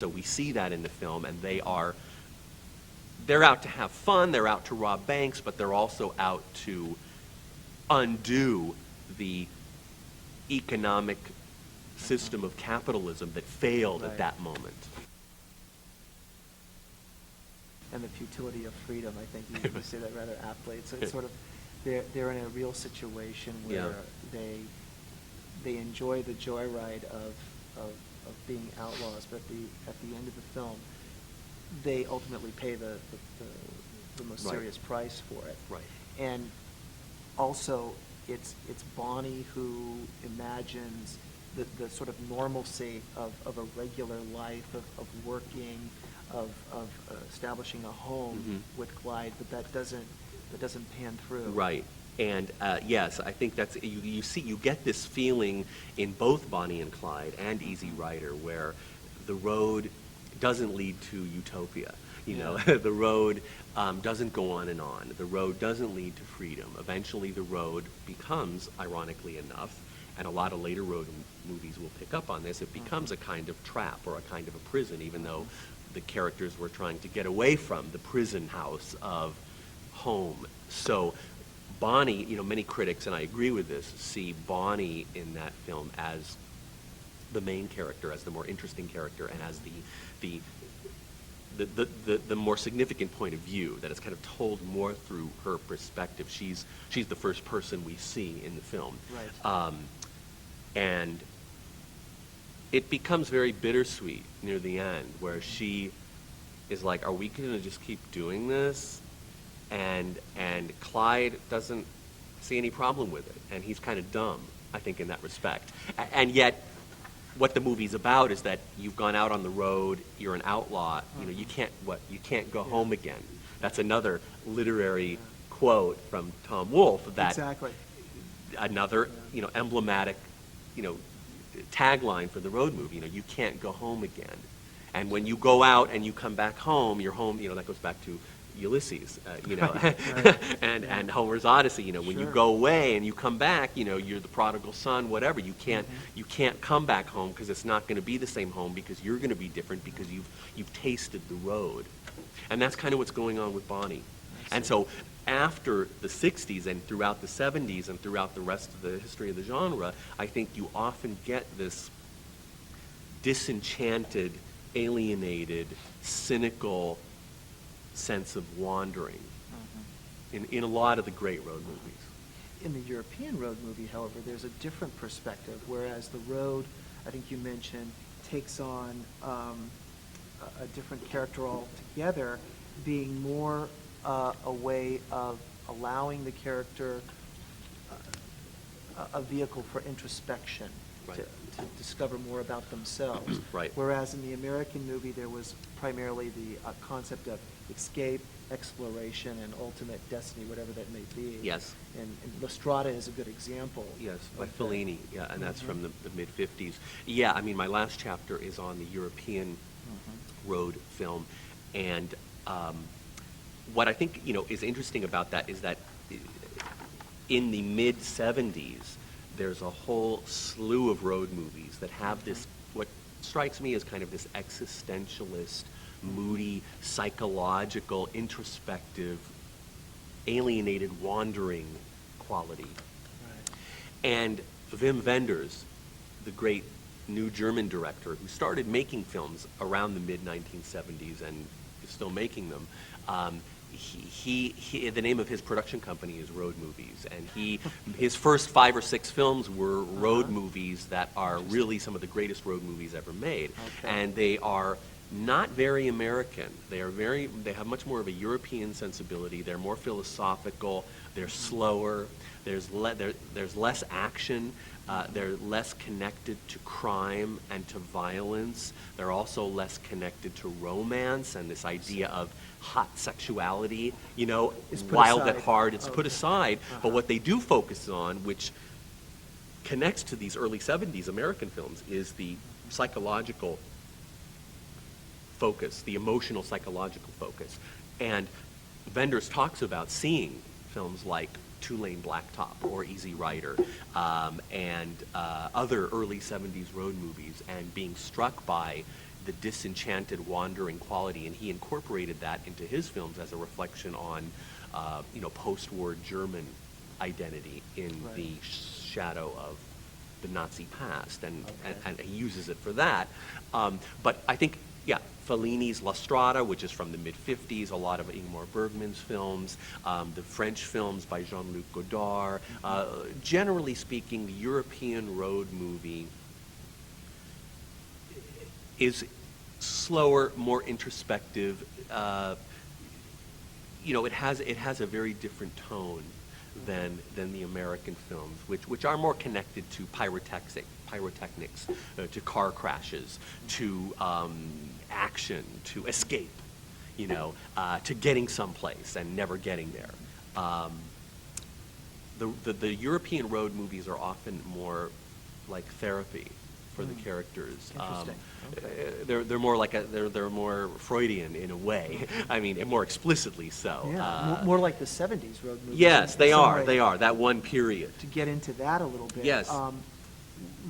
So we see that in the film, and they're out to have fun, they're out to rob banks, but they're also out to undo the economic system of capitalism that failed at that moment. And the futility of freedom, I think you say that rather aptly. It's sort of, they're in a real situation where they enjoy the joyride of being outlaws, but at the end of the film, they ultimately pay the most serious price for it. Right. And also, it's Bonnie who imagines the sort of normalcy of a regular life, of working, of establishing a home with Clyde, but that doesn't pan through. Right. And yes, I think that's you get this feeling in both Bonnie and Clyde and Easy Rider, where the road doesn't lead to utopia. You know, the road doesn't go on and on. The road doesn't lead to freedom. Eventually, the road becomes, ironically enough, and a lot of later road movies will pick up on this, it becomes a kind of trap or a kind of a prison, even though the characters were trying to get away from the prison house of home. So Bonnie, many critics, and I agree with this, see Bonnie in that film as the main character, as the more interesting character, and as the more significant point of view, that it's kind of told more through her perspective. She's the first person we see in the film. Right. And it becomes very bittersweet near the end, where she is like, are we going to just keep doing this? And Clyde doesn't see any problem with it, and he's kind of dumb, I think, in that respect. And yet, what the movie's about is that you've gone out on the road, you're an outlaw, you can't go home again. That's another literary quote from Tom Wolfe, that exactly. Another emblematic tagline for the road movie. You can't go home again. And when you go out and you come back home, you're home. That goes back to Ulysses, and Homer's Odyssey. When you go away and you come back, you're the prodigal son, whatever. You can't come back home because it's not going to be the same home, because you're going to be different, because you've tasted the road. And that's kind of what's going on with Bonnie. And so after the 60s and throughout the 70s and throughout the rest of the history of the genre, I think you often get this disenchanted, alienated, cynical sense of wandering in a lot of the great road movies. In the European road movie, however, there's a different perspective, whereas the road, I think you mentioned, takes on a different character altogether, being more a way of allowing the character a vehicle for introspection, to discover more about themselves. Right. Whereas in the American movie, there was primarily the concept of escape, exploration, and ultimate destiny, whatever that may be. Yes. And La Strada is a good example. Yes, by Fellini, and that's from the mid-50s. Yeah, I mean, my last chapter is on the European road film, and what I think, is interesting about that is that in the mid-70s, there's a whole slew of road movies that have this, what strikes me as kind of this existentialist, moody, psychological, introspective, alienated, wandering quality. Right. And Wim Wenders, the great new German director who started making films around the mid-1970s and is still making them, the name of his production company is Road Movies, and his first 5 or 6 films were road movies that are really some of the greatest road movies ever made. Okay. And they are not very American. They have much more of a European sensibility. They're more philosophical. They're slower. There's less action. They're less connected to crime and to violence. They're also less connected to romance and this idea of hot sexuality, wild at heart. It's put aside. But what they do focus on, which connects to these early 70s American films, is the psychological focus, the emotional psychological focus. And Wenders talks about seeing films like Two-Lane Blacktop or Easy Rider and other early 70s road movies, and being struck by the disenchanted, wandering quality, and he incorporated that into his films as a reflection on, post-war German identity in Right. the shadow of the Nazi past, and Okay. he uses it for that. But I think, yeah, Fellini's La Strada, which is from the mid-50s, a lot of Ingmar Bergman's films, the French films by Jean-Luc Godard. Generally speaking, the European road movie is slower, more introspective. It has a very different tone than the American films, which are more connected to pyrotechnics, to car crashes, to action, to escape, to getting someplace and never getting there. The European road movies are often more like therapy for the characters. Interesting. Okay. They're more like they're more Freudian in a way. I mean, more explicitly so. Yeah, more like the 70s road movies. Yes, in they some are. way. They are that one period. To get into that a little bit. Yes.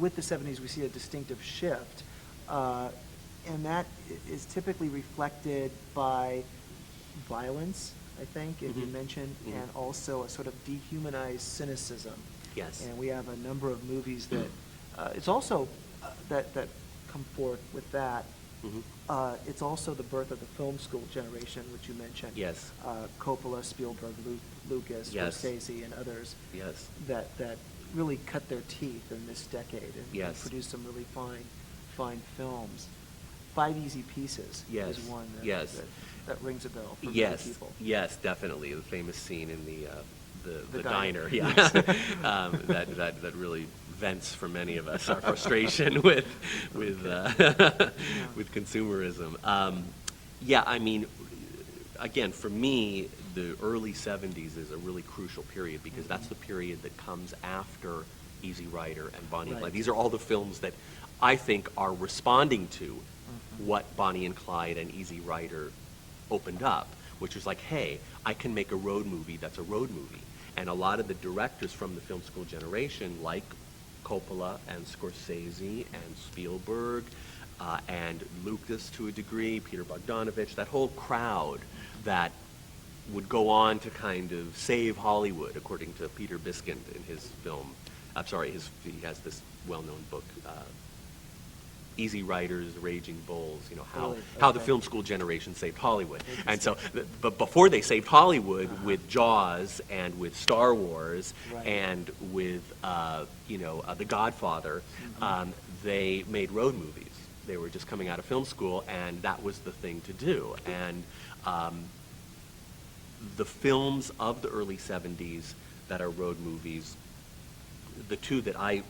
With the 70s, we see a distinctive shift, and that is typically reflected by violence, I think, as you Mhm. mentioned, Mhm. and also a sort of dehumanized cynicism. Yes. And we have a number of movies that it's also that come forth with that. Mhm. It's also the birth of the film school generation, which you mentioned. Yes. Coppola, Spielberg, Lucas, Yes. Scorsese, and others Yes. that really cut their teeth in this decade and Yes. produced some really fine films. Five Easy Pieces Yes. is one that, Yes. that rings a bell for many Yes. people. Yes, definitely. The famous scene in the The diner. diner. Yeah. That really vents for many of us our frustration with consumerism. Yeah, I mean, again, for me, the early 70s is a really crucial period because that's the period that comes after Easy Rider and Bonnie and Right. Clyde. These are all the films that I think are responding to what Bonnie and Clyde and Easy Rider opened up, which was like, hey, I can make a road movie that's a road movie. And a lot of the directors from the film school generation, like Coppola and Scorsese and Spielberg and Lucas to a degree, Peter Bogdanovich, that whole crowd that would go on to kind of save Hollywood, according to Peter Biskind in his film. He has this well-known book, Easy Riders, Raging Bulls, Really? how the Okay. film school generation saved Hollywood. And so, but before they saved Hollywood with Jaws and with Star Wars Right. and with, The Godfather, they made road movies. They were just coming out of film school, and that was the thing to do. And the films of the early 70s that are road movies, the two that I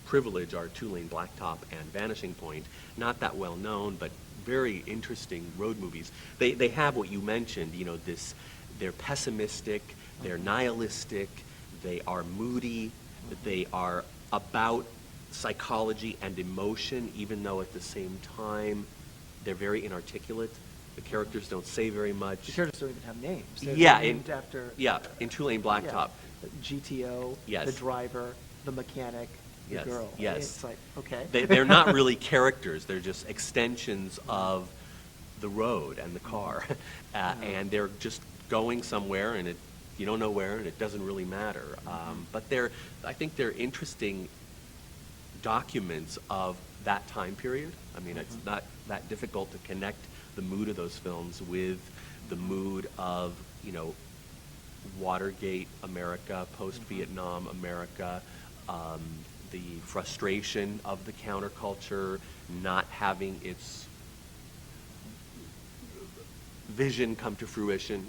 privilege are Two Lane Blacktop and Vanishing Point. Not that well known, but very interesting road movies. They have what you mentioned, they're pessimistic, they're nihilistic, they are moody, they are about psychology and emotion, even though at the same time they're very inarticulate. The characters don't say very much. The characters don't even have names. They're Yeah, named after in Two Lane Blacktop. yeah, GTO, Yes. the driver, the mechanic, the Yes, girl. yes. It's like, okay. They're not really characters. They're just extensions of the road and the car. And they're just going somewhere, and you don't know where, and it doesn't really matter. But I think they're interesting documents of that time period. I mean, it's not that difficult to connect the mood of those films with the mood of, Watergate America, post-Vietnam America, the frustration of the counterculture not having its vision come to fruition,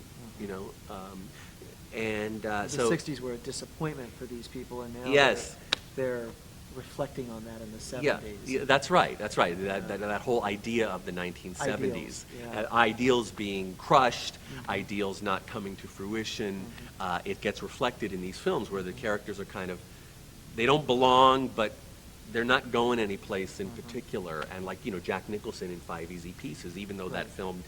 and The so 60s were a disappointment for these people, and now Yes. they're reflecting on that in the 70s. Yeah, that's right. That whole idea of the 1970s, Ideals, yeah. Ideals being crushed, ideals not coming to fruition. It gets reflected in these films where the characters are kind of, they don't belong, but they're not going anyplace in particular. And like Jack Nicholson in Five Easy Pieces, even though that Right. film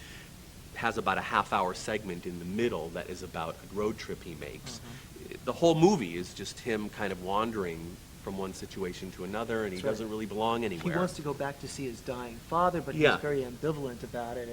has about a half-hour segment in the middle that is about a road trip he makes. The whole movie is just him kind of wandering from one situation to another, and he That's right. doesn't really belong He anywhere. wants to go back to see his dying father, but Yeah. he's very ambivalent about it,